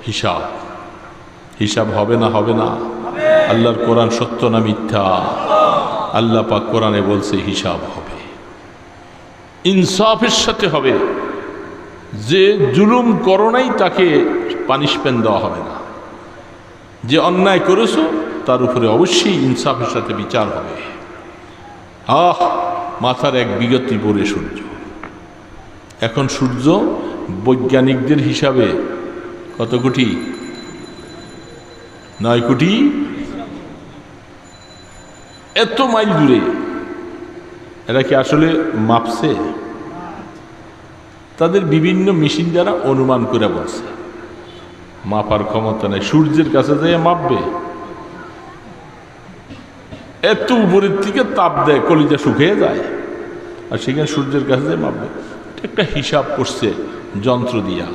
হিসাব। হিসাব হবে না হবে না? আল্লাহর কোরআন সত্য না মিথ্যা? আল্লাহ পাক কোরআনে বলছে হিসাব হবে, ইনসাফের সাথে হবে। যে জুলুম করো নাই তাকে পানিশমেন্ট দেওয়া হবে না, যে অন্যায় করেছো তার উপরে অবশ্যই ইনসাফের সাথে বিচার হবে। মাথার এক বিগতি পড়ে সূর্য। এখন সূর্য বৈজ্ঞানিকদের হিসাবে কত কোটি? 9 কোটি। এত মাইল দূরে। এরা কি আসলে মাপছে? তাদের বিভিন্ন মেশিন দ্বারা অনুমান করে বলছে, মাপার ক্ষমতা নেই। সূর্যের কাছে যেয়ে মাপবে? এত উপরের থেকে তাপ দেয়, কলিজা শুকিয়ে যায়, আর সেখানে সূর্যের কাছে যেয়ে মাপবে? একটা হিসাব করছে যন্ত্র দিয়া।